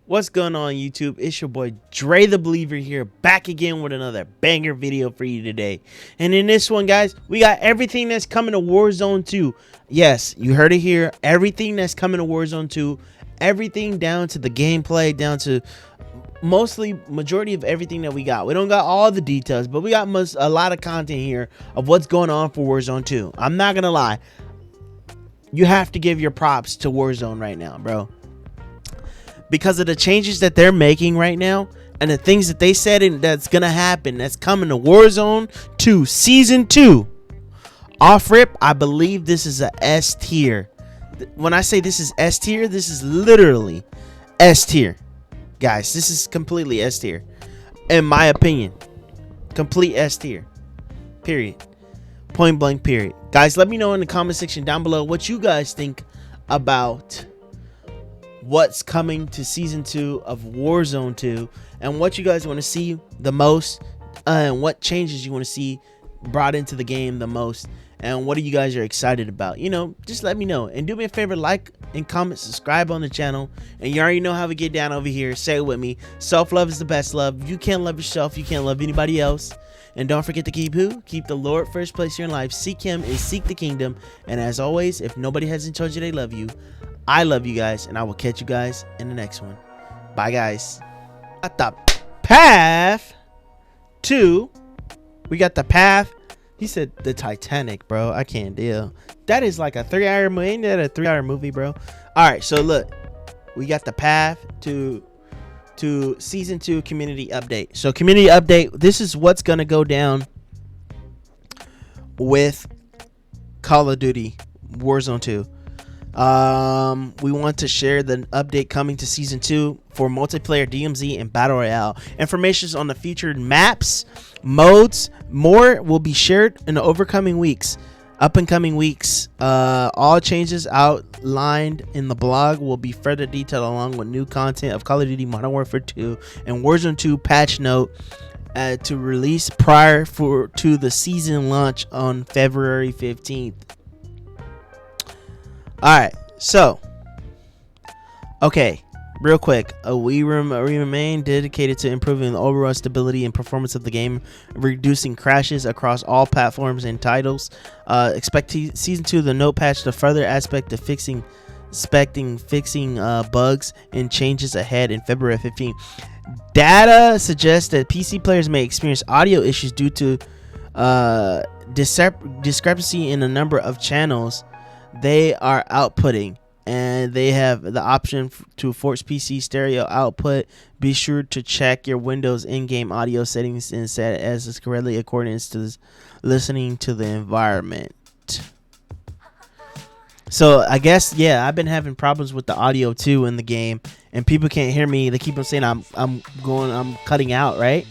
What's going on, YouTube? It's your boy Dre the Believer here, back again with another banger video for you today. And in this one, guys, we got everything that's coming to Warzone 2. Yes, you heard it here. Everything that's coming to Warzone 2. Everything down to the gameplay, down to mostly majority of everything that we got. We don't got all the details, but we got a lot of content here of what's going on for Warzone 2. I'm not gonna lie. You have to give your props to Warzone right now, bro. Because of the changes that they're making right now and the things that they said that's gonna happen, that's coming to Warzone 2 Season 2. Off rip, I believe this is a S tier. When I say this is S tier, this is literally S tier. Guys, this is completely S tier. In my opinion. Complete S tier. Period. Point blank period. Guys, let me know in the comment section down below what you guys think about what's coming to Season 2 of Warzone 2 and what you guys want to see the most, and what changes you want to see brought into the game the most, and what are you guys are excited about. You know, just let me know, and do me a favor, like and comment, subscribe on the channel, and you already know how we get down over here. Say it with me: self-love is the best love. You can't love yourself, you can't love anybody else. And don't forget to keep the Lord first place in your life. Seek him and seek the kingdom. And as always, if nobody hasn't told you they love you, I love you guys, and I will catch you guys in the next one. Bye, guys. Got the path to. We got the path. He said the Titanic, bro. I can't deal. That is like a 3-hour movie. Ain't that a 3-hour movie, bro? All right, so look, we got the path to Season 2 community update. So community update. This is what's gonna go down with Call of Duty Warzone 2. We want to share the update coming to Season 2 for multiplayer, DMZ, and Battle Royale. Information on the featured maps, modes, more will be shared in the upcoming weeks. All changes outlined in the blog will be further detailed along with new content of Call of Duty Modern Warfare 2 and Warzone 2 patch note to release prior to the season launch on February 15th. Alright, so, okay, real quick, we remain dedicated to improving the overall stability and performance of the game, reducing crashes across all platforms and titles. Expect Season 2 the note patch to further aspect of fixing bugs and changes ahead in February 15. Data suggests that PC players may experience audio issues due to discrepancy in the number of channels they are outputting, and they have the option to force PC stereo output. Be sure to check your Windows in-game audio settings and set as is correctly according to listening to the environment. So I guess, yeah, I've been having problems with the audio too in the game, and people can't hear me. They keep on saying I'm cutting out, right?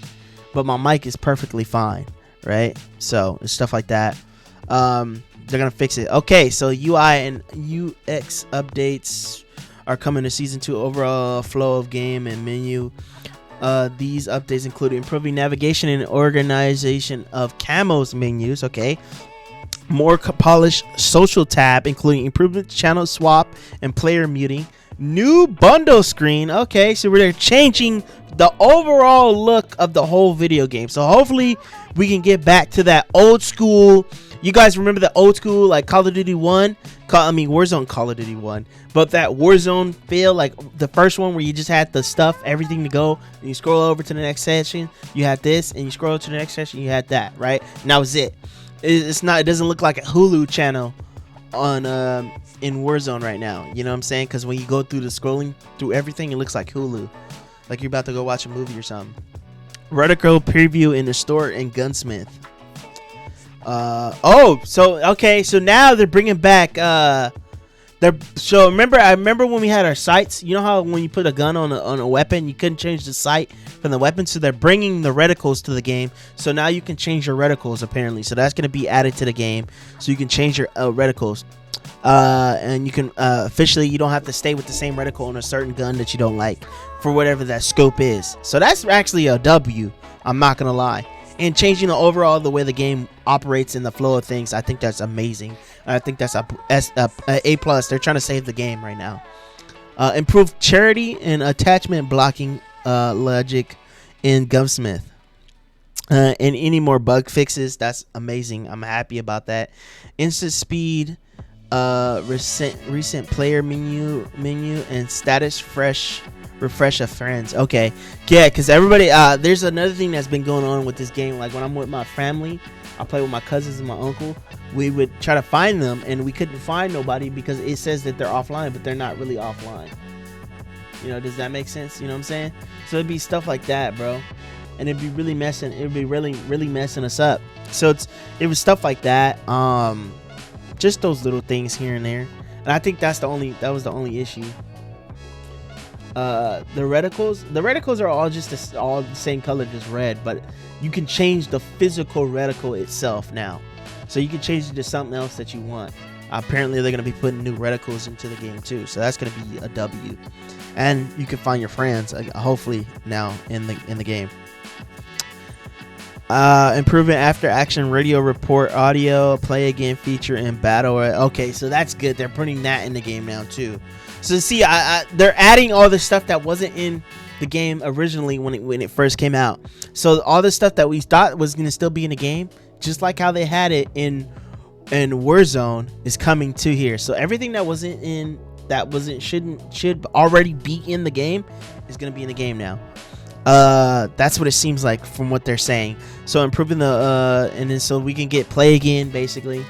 But my mic is perfectly fine, right? So it's stuff like that. They're gonna fix it. Okay, so UI and UX updates are coming to Season 2. Overall flow of game and menu. These updates include improving navigation and organization of camos menus. Okay, more polished social tab, including improvement channel swap and player muting. New bundle screen. Okay, so we're changing the overall look of the whole video game. So hopefully we can get back to that old school. You guys remember the old school, like Call of Duty 1? Warzone Call of Duty 1. But that Warzone feel, like the first one where you just had the stuff, everything to go, and you scroll over to the next section, you had this, and you scroll to the next section, you had that, right? And that was it. It doesn't look like a Hulu channel on in Warzone right now. You know what I'm saying? Because when you go through the scrolling through everything, it looks like Hulu. Like you're about to go watch a movie or something. Reticle preview in the store and Gunsmith. So now they're bringing back I remember when we had our sights. You know how when you put a gun on a weapon, you couldn't change the sight from the weapon. So they're bringing the reticles to the game. So now you can change your reticles apparently. So that's going to be added to the game. So you can change your reticles. And you can officially, you don't have to stay with the same reticle on a certain gun that you don't like for whatever that scope is. So that's actually a W. I'm not gonna lie. And changing the overall the way the game operates in the flow of things, I think that's amazing. I think that's a plus. They're trying to save the game right now. Improved charity and attachment blocking logic in Gunsmith. And any more bug fixes, that's amazing. I'm happy about that. Instant speed, recent player menu, and status refresh of friends. Okay, yeah, because everybody, there's another thing that's been going on with this game. Like when I'm with my family, I play with my cousins and my uncle. We would try to find them, and we couldn't find nobody because it says that they're offline, but they're not really offline. You know, does that make sense? You know what I'm saying? So it'd be stuff like that, bro. And it'd be really messing. It'd be really messing us up. So it was stuff like that. Just those little things here and there. And I think that was the only issue. The reticles are all just all the same color, just red. But you can change the physical reticle itself now. So you can change it to something else that you want. Apparently, they're gonna be putting new reticles into the game too. So that's gonna be a W. And you can find your friends, hopefully now in the game. Improving after action radio report audio, play again feature in battle. Okay, so that's good. They're putting that in the game now too. So see, they're adding all the stuff that wasn't in the game originally when it first came out. So all the stuff that we thought was gonna still be in the game, just like how they had it in Warzone, is coming to here. So everything that should already be in the game is gonna be in the game now. That's what it seems like from what they're saying. So improving the and then so we can get play again basically.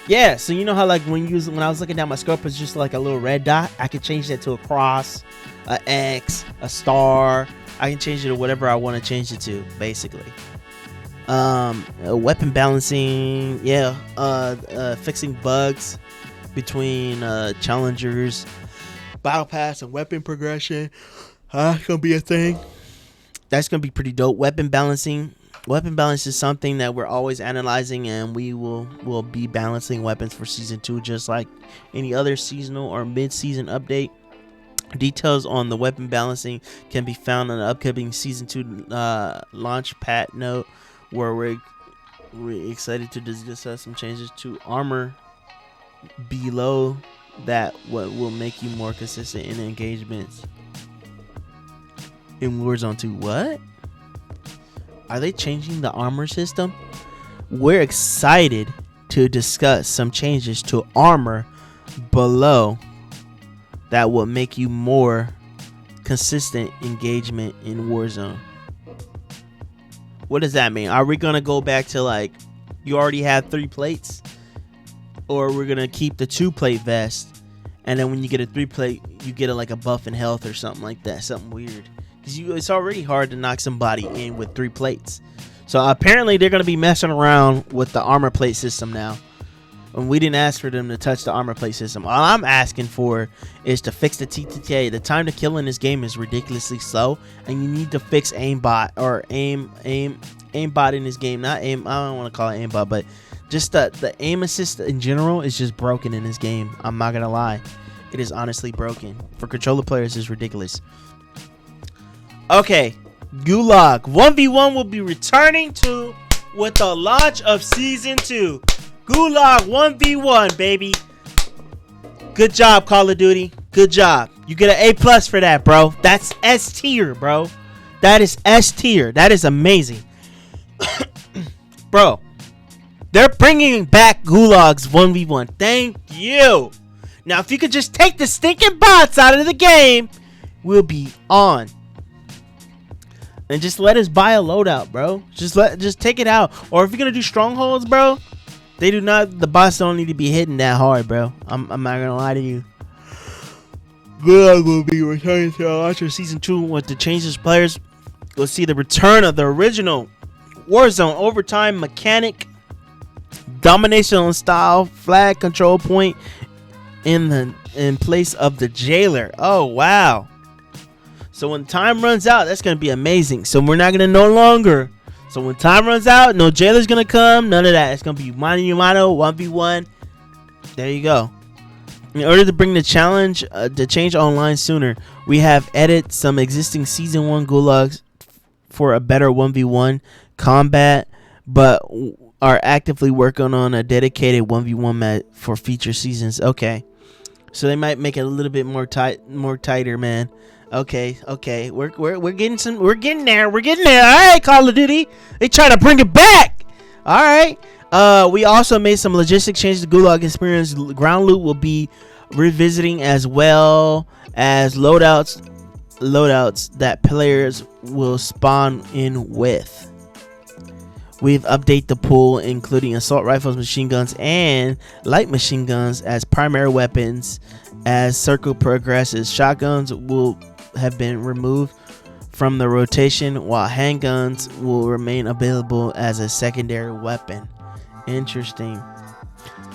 Yeah, so you know how like when I was looking down my scope, it's just like a little red dot. I can change that to a cross, a X, a star. I can change it to whatever I want to change it to basically. Weapon balancing, yeah. Fixing bugs between challengers, battle pass, and weapon progression. It's gonna be a thing. That's gonna be pretty dope. Weapon balance is something that we're always analyzing, and we will be balancing weapons for season 2, just like any other seasonal or mid-season update. Details on the weapon balancing can be found on the upcoming season 2 launch pad note, where we're excited to discuss some changes to armor below that what will make you more consistent in engagements in Warzone 2. What? Are they changing the armor system? We're excited to discuss some changes to armor below that will make you more consistent engagement in Warzone. What does that mean? Are we gonna go back to like you already have 3 plates, or we're gonna keep the 2-plate vest, and then when you get a 3-plate, you get like a buff in health or something like that, something weird? Because it's already hard to knock somebody in with 3 plates. So apparently they're gonna be messing around with the armor plate system now. And we didn't ask for them to touch the armor plate system. All I'm asking for is to fix the TTK. The time to kill in this game is ridiculously slow, and you need to fix aimbot or aimbot in this game. Not aim. I don't want to call it aimbot, but just the aim assist in general is just broken in this game. I'm not gonna lie, it is honestly broken. For controller players, it's ridiculous. Okay, Gulag 1v1 will be returning to with the launch of season 2. Gulag 1v1, baby. Good job, Call of Duty. Good job. You get an A+ for that, bro. That's S tier, bro. That is S tier. That is amazing. Bro, they're bringing back Gulag's 1v1. Thank you. Now, if you could just take the stinking bots out of the game, we'll be on. And just let us buy a loadout, bro. Just take it out. Or if you're gonna do strongholds, bro, the bots don't need to be hitting that hard, bro. I'm not gonna lie to you. Gulag will be returning to our launch of season 2 with the changes players. We'll see the return of the original Warzone overtime mechanic, domination on style, flag control point in place of the jailer. Oh wow. So when time runs out, that's going to be amazing. So we're not going to no longer. So when time runs out, no jailer's going to come. None of that. It's going to be mano a mano, 1v1. There you go. In order to bring the change online sooner, we have edited some existing Season 1 Gulags for a better 1v1 combat, but are actively working on a dedicated 1v1 map for future seasons. Okay. so they might make it a little bit more tighter, man. Okay, we're getting there. All right, Call of Duty, they try to bring it back. All right. We also made some logistic changes to Gulag Experience. Ground loot will be revisiting, as well as loadouts that players will spawn in with. We've updated the pool, including assault rifles, machine guns, and light machine guns as primary weapons. As circle progresses, shotguns will have been removed from the rotation, while handguns will remain available as a secondary weapon. Interesting.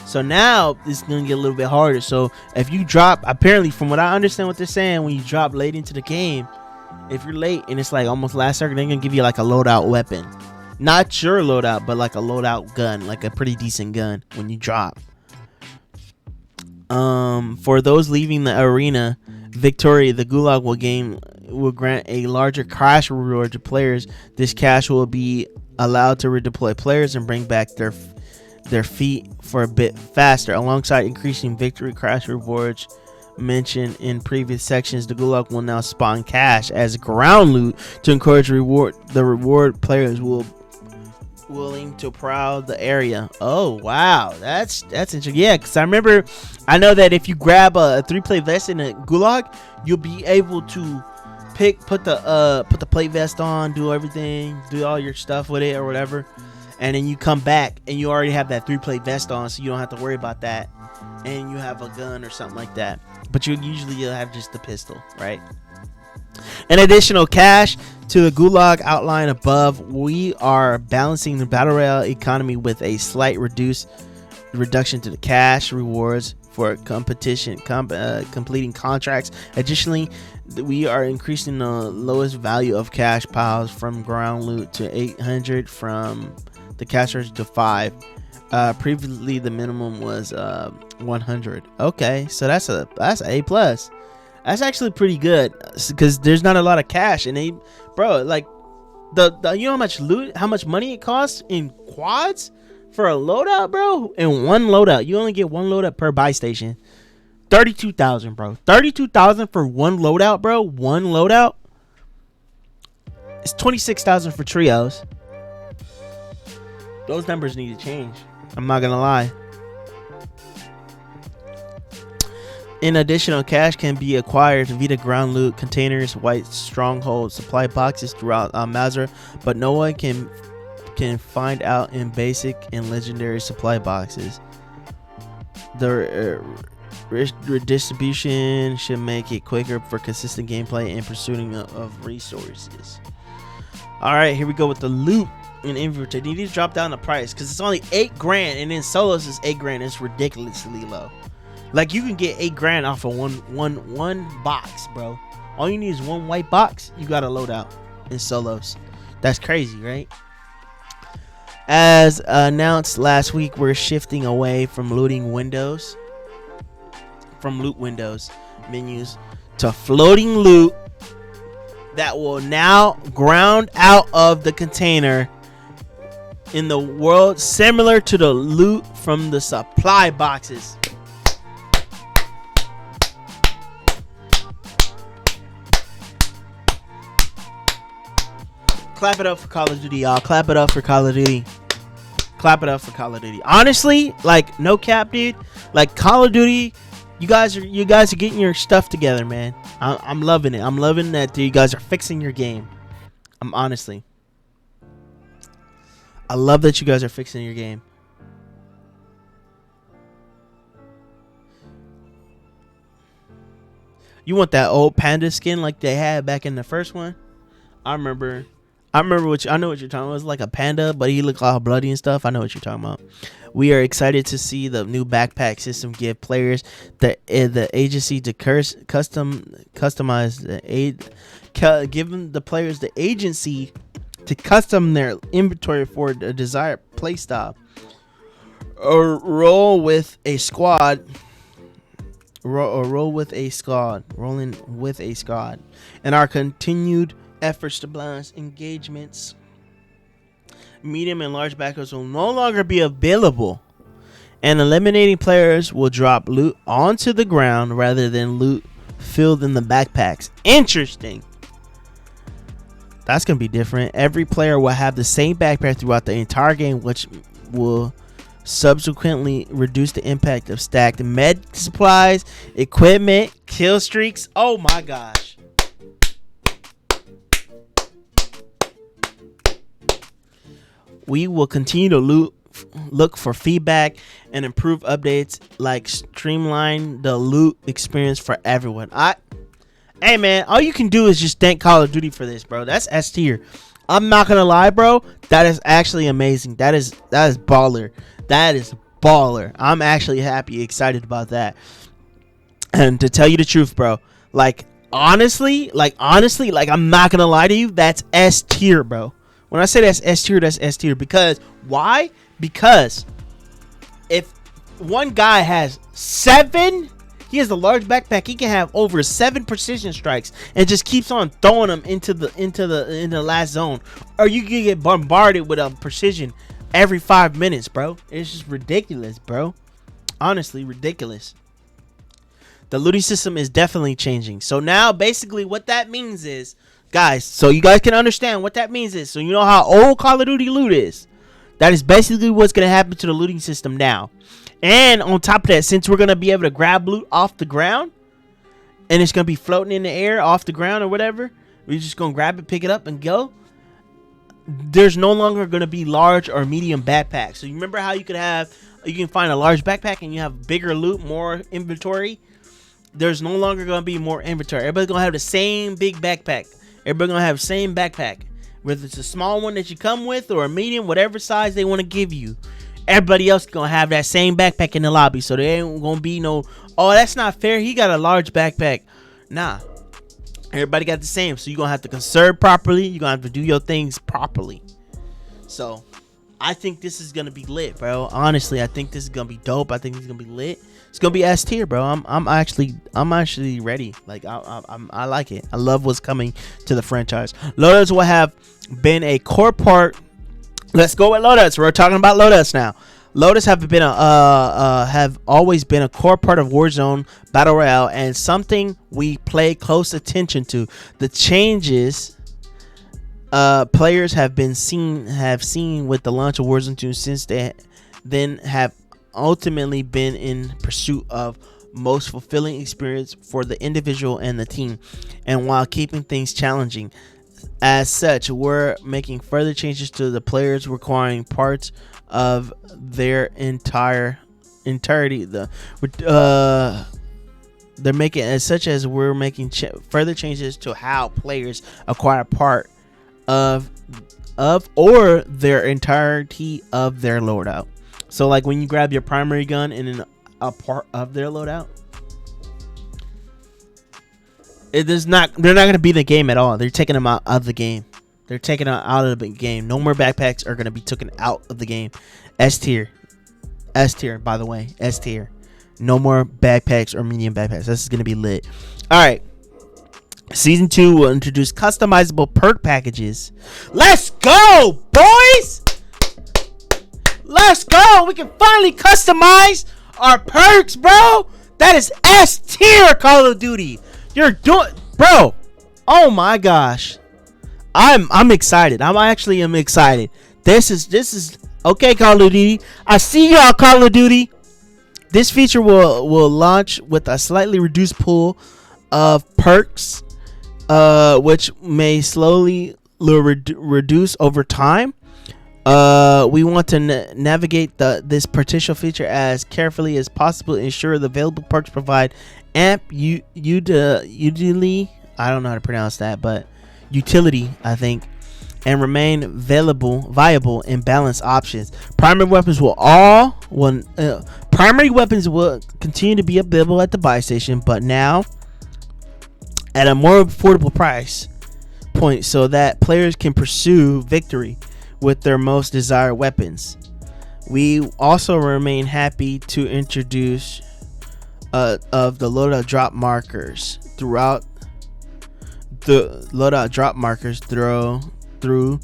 So now it's gonna get a little bit harder. So if you drop, apparently from what I understand what they're saying, when you drop late into the game, if you're late and it's like almost last second, they're gonna give you like a loadout weapon. Not your loadout, but like a loadout gun, like a pretty decent gun when you drop. For those leaving the arena, Victoria, the Gulag will grant a larger cash reward to players. This cash will be allowed to redeploy players and bring back their feet for a bit faster. Alongside increasing victory crash rewards mentioned in previous sections, the Gulag will now spawn cash as ground loot to encourage reward players willing to prowl the area. Oh wow, that's interesting. Yeah, because I know that if you grab a 3-play vest in a Gulag, you'll be able to put the plate vest on, do everything, do all your stuff with it or whatever, and then you come back and you already have that 3-plate vest on, so you don't have to worry about that, and you have a gun or something like that. But you'll have just the pistol, right? An additional cash to the Gulag outline above. We are balancing the battle royale economy with a slight reduction to the cash rewards for completing contracts. Additionally, we are increasing the lowest value of cash piles from ground loot to 800, from the cash register to 5. Previously the minimum was 100. Okay, so that's A plus. That's actually pretty good, because there's not a lot of cash, and like the you know how much money it costs in quads for a loadout, bro? In one loadout, you only get one loadout per buy station. 32,000, bro. 32,000 for one loadout, bro. One loadout. It's 26,000 for trios. Those numbers need to change. I'm not gonna lie. In additional cash can be acquired via ground loot containers, white stronghold supply boxes throughout Mazra, but no one can find out in basic and legendary supply boxes. The redistribution should make it quicker for consistent gameplay and pursuing of resources. All right, here we go with the loot and inventory. They need to drop down the price, because it's only $8,000, and then solos is $8,000. It's ridiculously low. Like, you can get $8,000 off of one box, bro. All you need is one white box. You got a loadout in solos. That's crazy, right? As announced last week, we're shifting away from loot windows menus to floating loot that will now ground out of the container in the world, similar to the loot from the supply boxes. Clap it up for Call of Duty, y'all. Clap it up for Call of Duty. Clap it up for Call of Duty. Honestly, like, no cap, dude. Like, Call of Duty, you guys are getting your stuff together, man. I'm loving it. I'm loving that you guys are fixing your game. I love that you guys are fixing your game. You want that old panda skin like they had back in the first one? I remember I know what you're talking about. It was like a panda, but he looked all bloody and stuff. I know what you're talking about. We are excited to see the new backpack system give players the agency to giving the players the agency to custom their inventory for a desired playstyle. Or rolling with a squad, and our continued efforts to balance engagements. Medium and large backers will no longer be available And eliminating players will drop loot onto the ground rather than loot filled in the backpacks. Interesting. That's going to be different. Every player will have the same backpack throughout the entire game, which will subsequently reduce the impact of stacked med supplies, equipment, kill streaks. Oh my gosh. We will continue to look for feedback and improve updates, like streamline the loot experience for everyone. Hey man, all you can do is just thank Call of Duty for this, bro. That's S tier. I'm not gonna lie, bro. That is actually amazing. That is baller. That is baller. I'm actually happy, excited about that. And to tell you the truth, bro, like honestly, I'm not gonna lie to you. That's S tier, bro. When I say that's S tier, because why? Because if one guy has 7, he has a large backpack, he can have over 7 precision strikes and just keeps on throwing them into the last zone. Or you can get bombarded with a precision every 5 minutes, bro. It's just ridiculous, bro. Honestly, ridiculous. The looting system is definitely changing. So now basically what that means is, guys, so you guys can understand what that means is, so you know how old Call of Duty loot is. That is basically what's going to happen to the looting system now. And on top of that, since we're going to be able to grab loot off the ground, and it's going to be floating in the air off the ground or whatever, we're just going to grab it, pick it up, and go. There's no longer going to be large or medium backpacks. So you remember how you can find a large backpack and you have bigger loot, more inventory? There's no longer going to be more inventory. Everybody's going to have the same big backpack. Everybody's going to have the same backpack. Whether it's a small one that you come with or a medium, whatever size they want to give you. Everybody else going to have that same backpack in the lobby. So there ain't going to be no, oh, that's not fair, he got a large backpack. Nah. Everybody got the same. So you're going to have to conserve properly. You're going to have to do your things properly. So I think this is going to be lit, bro. Honestly, I think this is going to be dope. I think it's going to be lit. It's gonna be S tier, bro. I'm actually ready. Like I like it. I love what's coming to the franchise. Loadouts will have been a core part. Let's go with loadouts. We're talking about loadouts now. Loadouts have always been a core part of Warzone Battle Royale and something we pay close attention to. The changes players have seen with the launch of Warzone 2 since they then have ultimately been in pursuit of most fulfilling experience for the individual and the team, and while keeping things challenging. As such, we're making further changes to the players, requiring parts of their entirety. They're making as such as we're making further changes to how players acquire part of or their entirety of their loadout. So like when you grab your primary gun and then a part of their loadout, they're not going to be in the game at all. They're taking them out of the game. They're taking them out of the game. No more backpacks are going to be taken out of the game. S tier, by the way, S tier. No more backpacks or medium backpacks. This is going to be lit. All right. Season 2 will introduce customizable perk packages. Let's go, boys! Let's go. We can finally customize our perks, bro. That is S tier Call of Duty. You're doing, bro. Oh my gosh. I'm excited. I'm excited. This is okay, Call of Duty. I see y'all, Call of Duty. This feature will launch with a slightly reduced pool of perks, which may slowly reduce over time. We want to navigate this potential feature as carefully as possible, ensure the available perks provide utility. I don't know how to pronounce that, but utility, I think, and remain viable and balanced options. Primary weapons will continue to be available at the buy station, but now at a more affordable price point, so that players can pursue victory with their most desired weapons. We also remain happy to introduce of the loadout drop markers throughout the loadout drop markers through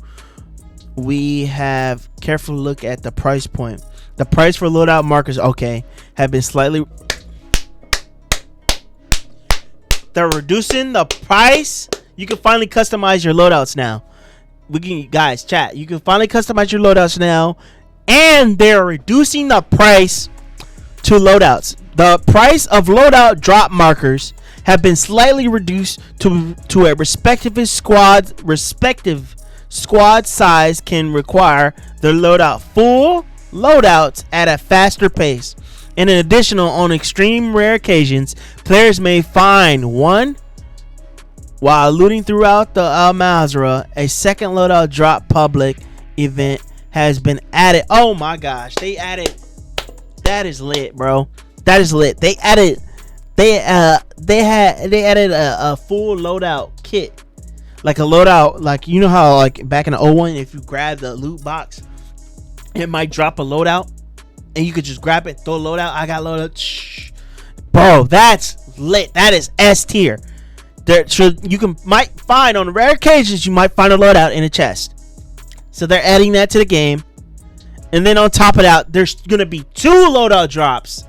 we have careful look at the price point The price for loadout markers, okay, have been slightly. They're reducing the price. You can finally customize your loadouts now. Guys, chat. You can finally customize your loadouts now, and they're reducing the price to loadouts. The price of loadout drop markers have been slightly reduced to a respective squad size can require the loadout full loadouts at a faster pace. And in additional, on extreme rare occasions, players may find one while looting throughout the Al Mazrah. A second loadout drop public event has been added. Oh my gosh, they added. That is lit, bro. That is lit. They added a full loadout kit. Like a loadout, like you know how like back in the 01, if you grab the loot box, it might drop a loadout and you could just grab it, throw a loadout. I got loadout. Shh. Bro, that's lit. That is S tier. So you might find on rare occasions you might find a loadout in a chest. So they're adding that to the game. And then on top of that, there's gonna be 2 loadout drops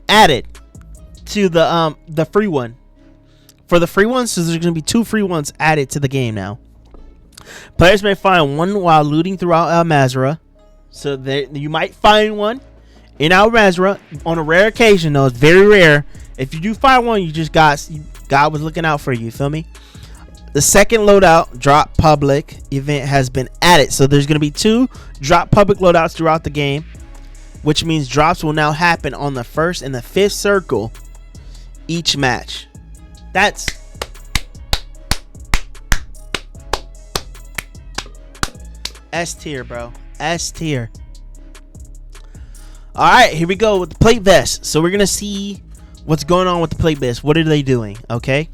added to the free one. For the free ones, so there's gonna be 2 free ones added to the game now. Players may find one while looting throughout Al Mazrah. So you might find one in Al Mazrah on a rare occasion, though. It's very rare. If you do find one, God was looking out for you. Feel me? The second loadout drop public event has been added. So there's going to be 2 drop public loadouts throughout the game, which means drops will now happen on the 1st and the 5th circle each match. That's S tier, bro. S tier. All right, here we go with the plate vest. So we're going to see what's going on with the plate vest. What are they doing? Okay.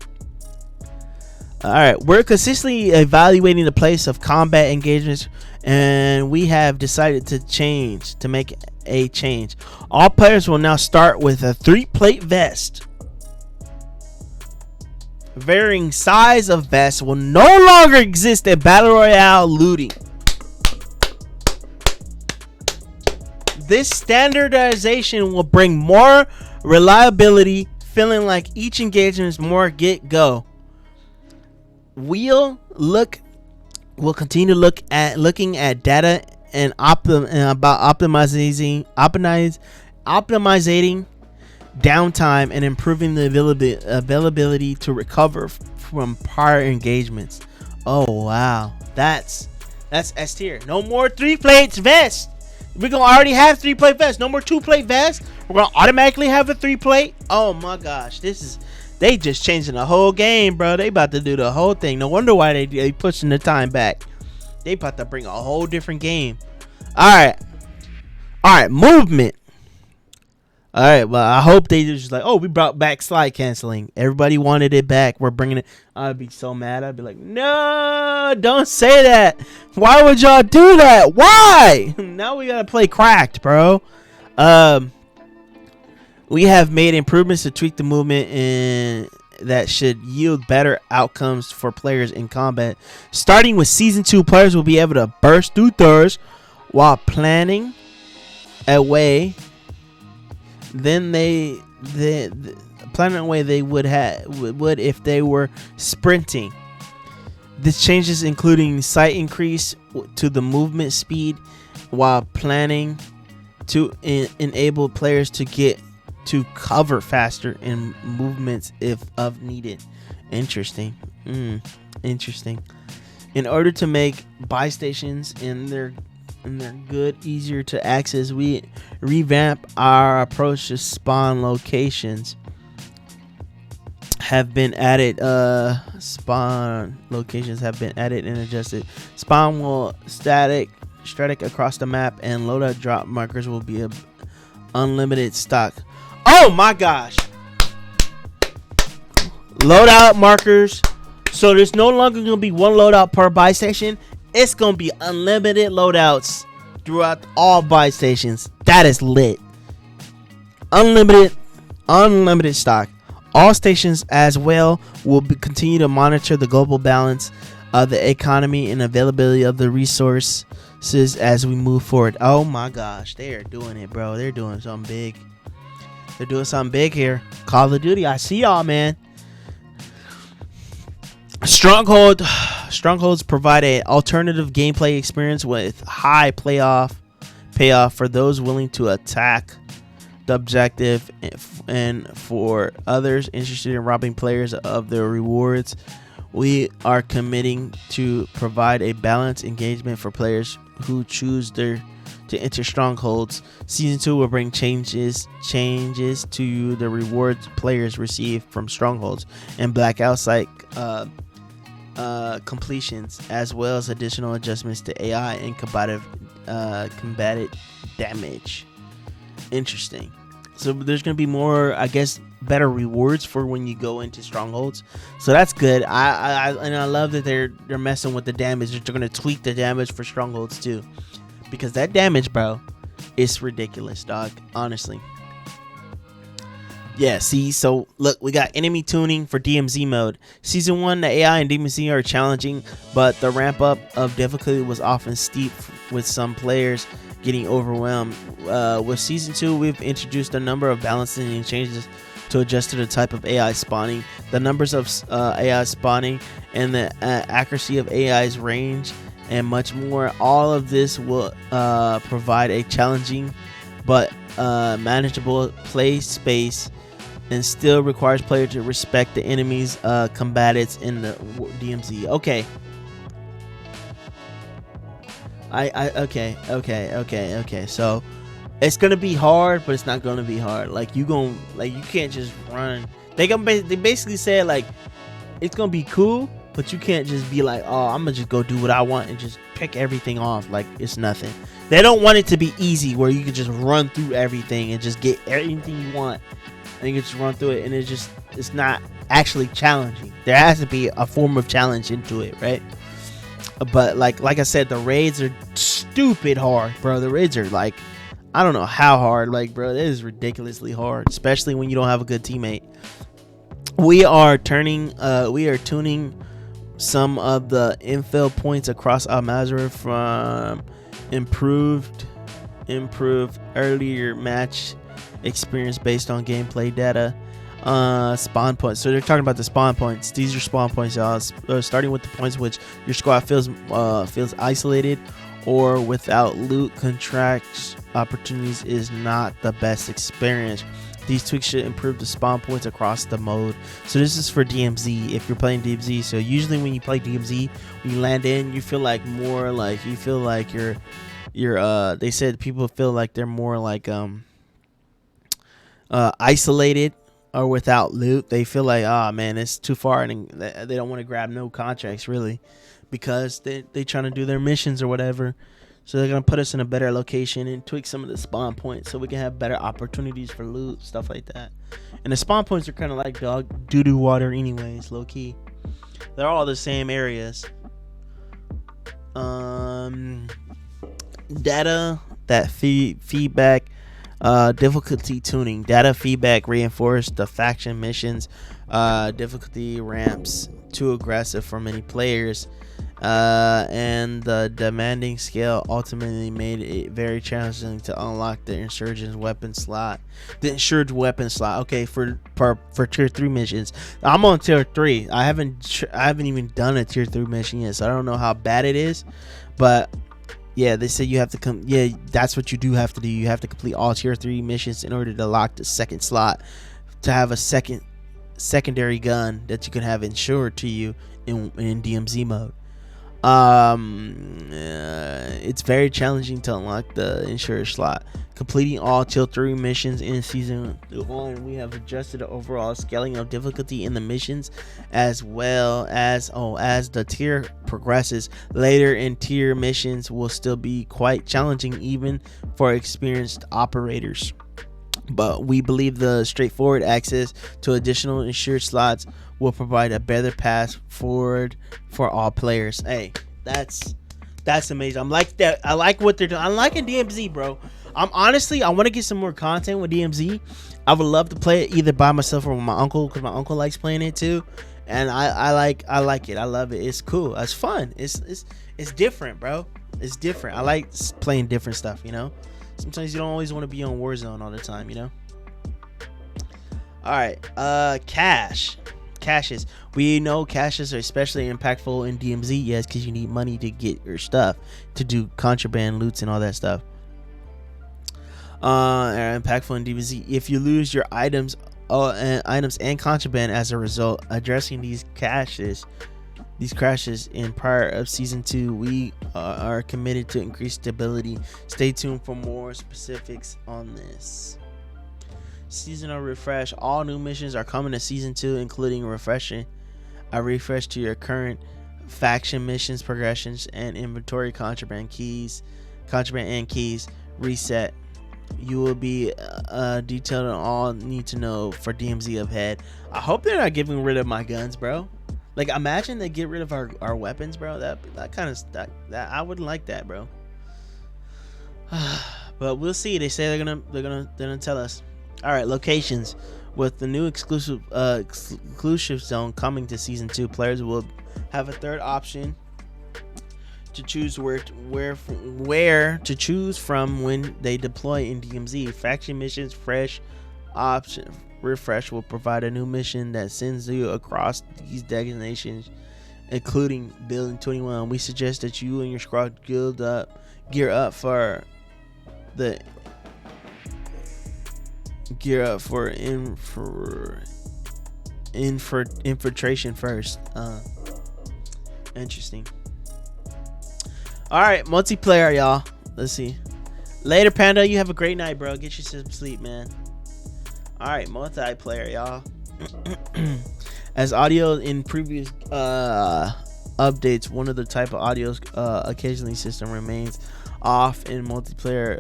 All right, we're consistently evaluating the place of combat engagements, and we have decided to make a change. All players will now start with a 3-plate vest. Varying size of vests will no longer exist in Battle Royale looting. This standardization will bring more reliability, feeling like each engagement is more get-go. We'll continue to looking at data and optimizing downtime and improving the availability to recover from prior engagements. Oh wow, that's S tier. No more 3-plate vest. We're gonna already have 3-plate vest. No more 2-plate vest. We're gonna automatically have a 3-plate. Oh my gosh, they just changing the whole game, bro. They about to do the whole thing. No wonder why they pushing the time back. They about to bring a whole different game. All right, movement. All right, well, I hope they just like, oh, we brought back slide canceling. Everybody wanted it back. We're bringing it. I'd be so mad. I'd be like, no, don't say that. Why would y'all do that? Why? Now we gotta play cracked, bro. We have made improvements to tweak the movement, and that should yield better outcomes for players in combat. Starting with Season 2, players will be able to burst through doors while planning a way they would if they were sprinting. This changes including slight increase to the movement speed while planning to enable players to get to cover faster in movements if of needed. Interesting. Interesting. In order to make buy stations and their good easier to access, we revamp our approach to spawn locations. Have been added. Spawn locations have been added and adjusted. Spawn will static across the map, and loadout drop markers will be a unlimited stock. Oh my gosh! Loadout markers. So there's no longer gonna be one loadout per buy station. It's gonna be unlimited loadouts throughout all buy stations. That is lit. Unlimited stock. All stations as well will continue to monitor the global balance of the economy and availability of the resource as we move forward. Oh my gosh, they are doing it, bro. They're doing something big. They're doing something big here. Call of Duty, I see y'all, man. Strongholds provide an alternative gameplay experience with high payoff for those willing to attack the objective, and for others interested in robbing players of their rewards. We are committing to provide a balanced engagement for players who choose to enter Strongholds. Season 2 will bring changes to the rewards players receive from Strongholds and Blackout Site completions, as well as additional adjustments to AI and combated damage. Interesting. So there's going to be more, I guess, better rewards for when you go into Strongholds. So that's good. I love that they're messing with the damage. They're going to tweak the damage for Strongholds too, because that damage, bro, is ridiculous, dog. Honestly. Yeah, see, so look, we got enemy tuning for DMZ mode. Season 1, the AI and DMZ are challenging, but the ramp up of difficulty was often steep, with some players getting overwhelmed. With Season 2, we've introduced a number of balancing changes to adjust to the type of AI spawning, the numbers of AI spawning, and the accuracy of AI's range, and much more. All of this will provide a challenging but manageable play space, and still requires players to respect the enemy's combatants in the DMZ. Okay. Okay. So it's gonna be hard, but it's not gonna be hard. Like you can't just run. They basically said like it's gonna be cool, but you can't just be like, oh, I'm gonna just go do what I want and just pick everything off like it's nothing. They don't want it to be easy where you can just run through everything and just get everything you want. And you can just run through it, and it's not actually challenging. There has to be a form of challenge into it, right? But like I said, the raids are stupid hard, bro. The raids are like, I don't know how hard, like, bro, it is ridiculously hard, especially when you don't have a good teammate. We are tuning some of the infill points across Al-Mazrah from improved earlier match experience based on gameplay data. Spawn points. So they're talking about the spawn points. These are spawn points, y'all. Starting with the points which your squad feels isolated or without loot contracts opportunities is not the best experience. These tweaks should improve the spawn points across the mode. So this is for DMZ, if you're playing DMZ. So usually when you play DMZ, when you land in, you feel like more like you're they said people feel like they're more like isolated or without loot. They feel like, oh man, it's too far, and they don't want to grab no contracts really, because they trying to do their missions or whatever. So they're gonna put us in a better location and tweak some of the spawn points so we can have better opportunities for loot, stuff like that. And the spawn points are kind of like dog doo-doo water anyways, low key. They're all the same areas. Data that feedback. Difficulty tuning. Data feedback reinforced the faction missions. Difficulty ramps too aggressive for many players. And the demanding scale ultimately made it very challenging to unlock the insurgent's weapon slot. The insured weapon slot. Okay, for tier 3 missions. I'm on tier 3. I haven't even done a tier 3 mission yet, so I don't know how bad it is, but yeah, they say you have to come. Yeah, that's what you do have to do. You have to complete all tier 3 missions in order to lock the second slot to have a secondary gun that you can have insured to you in DMZ mode. It's very challenging to unlock the insured slot. Completing all tier 3 missions in season 1, we have adjusted the overall scaling of difficulty in the missions, as well as the tier progresses. Later in tier missions will still be quite challenging even for experienced operators, but we believe the straightforward access to additional insured slots will provide a better path forward for all players. Hey, that's amazing. I'm like that. I like what they're doing. I'm liking DMZ, bro. I want to get some more content with DMZ. I would love to play it either by myself or with my uncle, because my uncle likes playing it too, and I like it. I love it. It's cool. It's fun. It's different, bro. It's different. I like playing different stuff, you know. Sometimes you don't always want to be on Warzone all the time, you know. All right, caches. We know caches are especially impactful in DMZ, yes, because you need money to get your stuff, to do contraband loots and all that stuff. Are impactful in DMZ. If you lose your items and contraband as a result, addressing these crashes in prior of season 2, we are committed to increased stability. Stay tuned for more specifics on this. Seasonal refresh. All new missions are coming to season 2, including a refresh to your current faction missions, progressions, and inventory contraband and keys reset. You will be detailed on all need to know for DMZ ahead. I hope they're not getting rid of my guns, bro. Like, imagine they get rid of our weapons, bro. That kind of that I wouldn't like that, bro. But we'll see. They say they're gonna tell us. All right, locations. With the new exclusive zone coming to season 2, players will have a third option to choose where to choose from when they deploy in DMZ. Faction missions refresh will provide a new mission that sends you across these designations, including Building 21. We suggest that you and your squad gear up for infiltration first. Interesting. All right, multiplayer, y'all. Let's see. Later, Panda. You have a great night, bro. Get you some sleep, man. All right, multiplayer, y'all. As audio in previous updates, one of the type of audio occasionally system remains off in multiplayer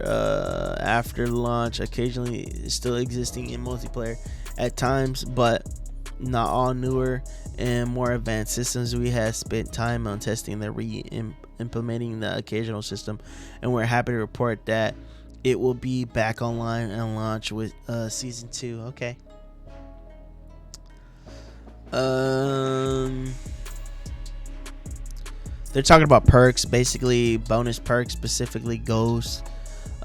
after launch. Occasionally, still existing in multiplayer at times, but not all. Newer and more advanced systems, we have spent time on testing the implementing the occasional system, and we're happy to report that it will be back online and launch with season 2. Okay. They're talking about perks, basically bonus perks, specifically ghosts.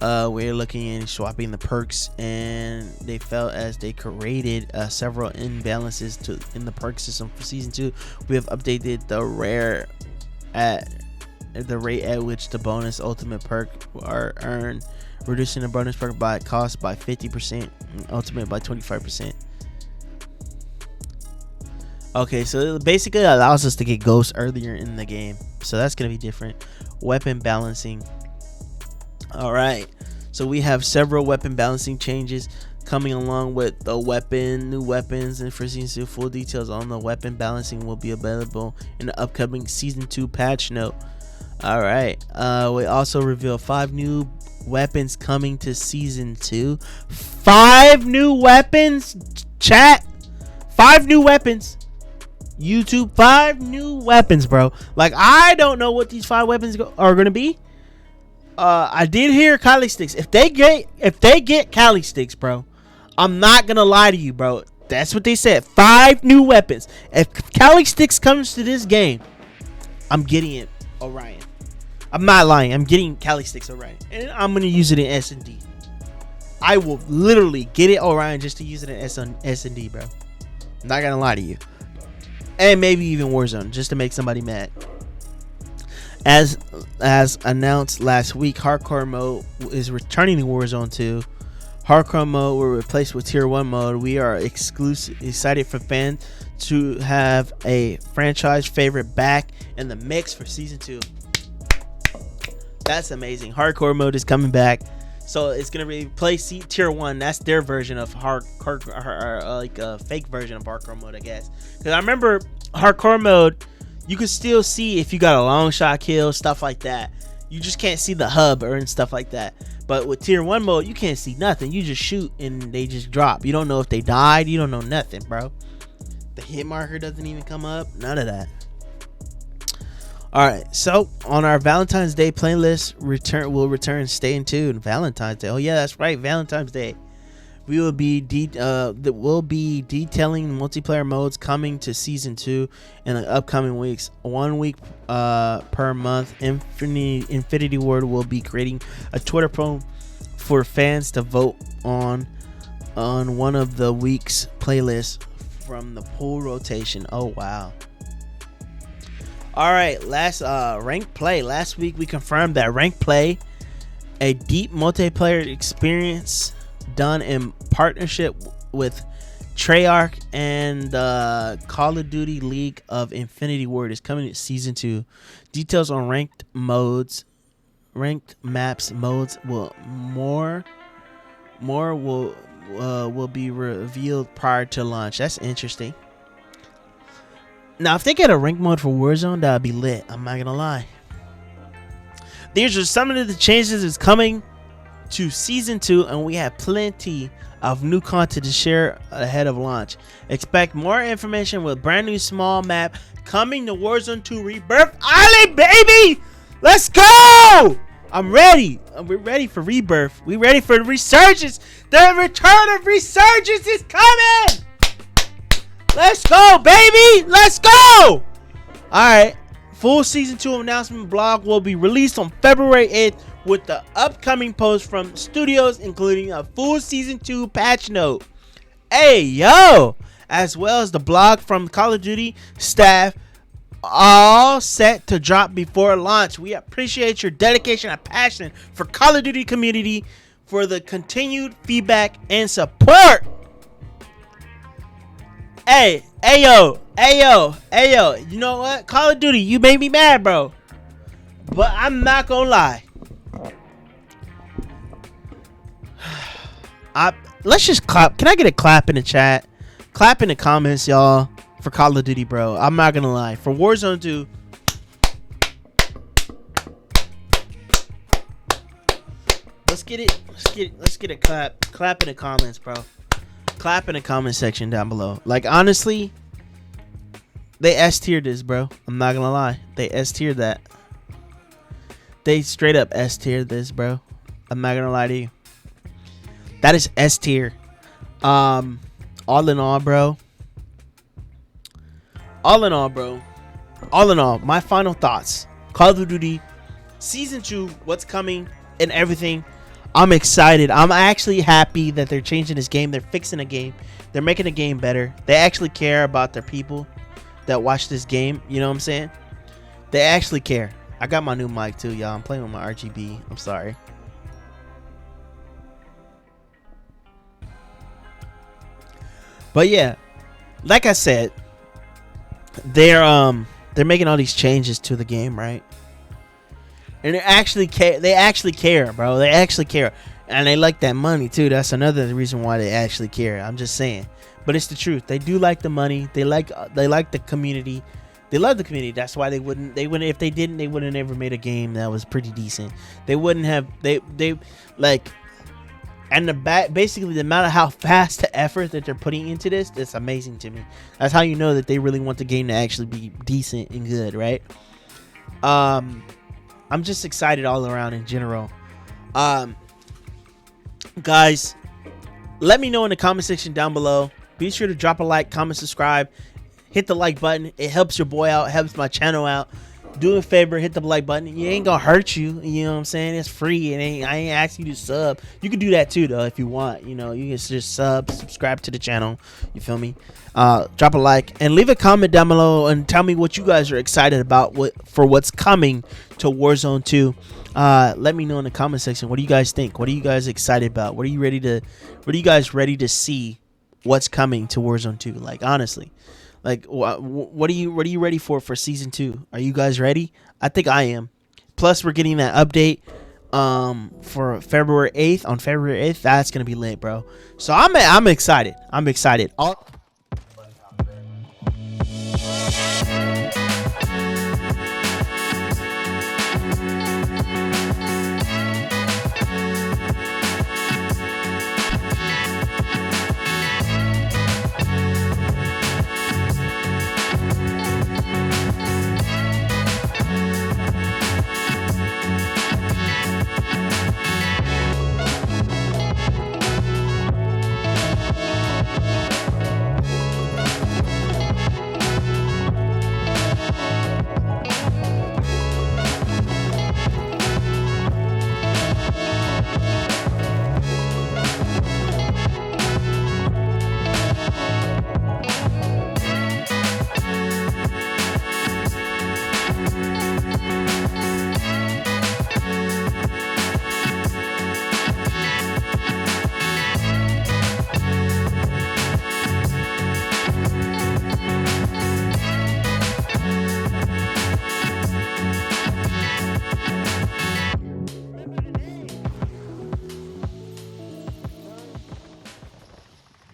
We're looking and swapping the perks, and they felt as they created several imbalances in the perk system for season 2. We have updated the rate at which the bonus ultimate perk are earned, reducing the bonus perk cost by 50% and ultimate by 25%. Okay, so it basically allows us to get ghosts earlier in the game, so that's gonna be different. Weapon balancing. All right, so we have several weapon balancing changes coming along with the new weapons, and for season 2, full details on the weapon balancing will be available in the upcoming season 2 patch note. All right, we also reveal 5 new weapons coming to season 2. 5 new weapons, chat. 5 new weapons. YouTube, 5 new weapons, bro. Like, I don't know what these 5 weapons are gonna be. I did hear Kali sticks. If they get Kali sticks, bro, I'm not gonna lie to you, bro. That's what they said. 5 new weapons. If Kali sticks comes to this game, I'm getting it Orion. I'm not lying. I'm getting Kali sticks Orion, and I'm gonna use it in S&D. I will literally get it Orion just to use it in S&D, bro. I'm not gonna lie to you. And maybe even Warzone, just to make somebody mad. As announced last week, hardcore mode is returning to Warzone 2. Hardcore mode will replace with tier 1 mode. We are excited for fans to have a franchise favorite back in the mix for season 2. That's amazing. Hardcore mode is coming back, so it's gonna replace tier 1. That's their version of like a fake version of hardcore mode, I guess. Because I remember hardcore mode, you could still see if you got a long shot kill, stuff like that. You just can't see the hub and stuff like that. But with tier 1 mode, you can't see nothing. You just shoot and they just drop. You don't know if they died. You don't know nothing, bro. The hit marker doesn't even come up. None of that. All right, so on our Valentine's Day playlist, will return. Stay tuned. Valentine's Day. Oh yeah, that's right, Valentine's Day. We will be detailing multiplayer modes coming to season 2 in the upcoming weeks. 1 week per month. Infinity Ward will be creating a Twitter poll for fans to vote on one of the week's playlists from the pool rotation. Oh wow. All right, last ranked play. Last week we confirmed that ranked play, a deep multiplayer experience done in partnership with Treyarch and Call of Duty League of Infinity Ward, is coming to season 2. Details on ranked maps modes will be revealed prior to launch. That's interesting. Now, if they get a rank mode for Warzone, that would be lit. I'm not gonna lie. These are some of the changes that's coming to season 2, and we have plenty of new content to share ahead of launch. Expect more information with brand new small map coming to Warzone 2 Rebirth Island, baby. Let's go. I'm ready. We're ready for Rebirth. We ready for the resurgence. The return of resurgence is coming. Let's go, baby. Let's go. All right. Full season 2 announcement blog will be released on February 8th with the upcoming posts from studios, including a full season 2 patch note. Hey, yo. As well as the blog from Call of Duty staff, all set to drop before launch. We appreciate your dedication and passion for Call of Duty community, for the continued feedback and support. Hey, yo. You know what? Call of Duty, you made me mad, bro. But I'm not gonna lie. Let's just clap. Can I get a clap in the chat? Clap in the comments, y'all, for Call of Duty, bro. I'm not gonna lie. For Warzone 2, let's get a clap in the comments, bro. Clap in the comment section down below. Like, honestly, they S-tiered this, bro. I'm not gonna lie. They S-tiered that. They straight up S-tiered this, bro. I'm not gonna lie to you. That is S-tier. All in all, bro. All in all, my final thoughts. Call of Duty Season 2, what's coming and everything. I'm excited. I'm actually happy that they're changing this game. They're fixing the game. They're making the game better. They actually care about their people that watch this game. You know what I'm saying? They actually care. I got my new mic too, y'all. I'm playing with my RGB. I'm sorry. But yeah, like I said, they're making all these changes to the game, right? And they actually care, bro. They actually care. And they like that money too. That's another reason why they actually care. I'm just saying. But it's the truth. They do like the money. They like the community. They love the community. That's why they wouldn't if they didn't, they wouldn't have ever made a game that was pretty decent. They wouldn't have they like, and basically the amount of how fast the effort that they're putting into this, that's amazing to me. That's how you know that they really want the game to actually be decent and good, right? I'm just excited all around in general. Guys, let me know in the comment section down below. Be sure to drop a like, comment, subscribe, hit the like button. It helps your boy out, helps my channel out. Do a favor, hit the like button. It ain't gonna hurt you. You know what I'm saying? It's free. I ain't asking you to sub. You can do that too, though, if you want. You know, you can just subscribe to the channel. You feel me? Drop a like and leave a comment down below and tell me what you guys are excited about for what's coming to Warzone 2. Let me know in the comment section. What do you guys think? What are you guys excited about? What are you guys ready to see? What's coming to Warzone 2? Like, honestly. Like, what are you ready for season 2? Are you guys ready? I think I am. Plus, we're getting that update for February 8th. On February 8th, that's gonna be lit, bro. So I'm excited. I'm excited.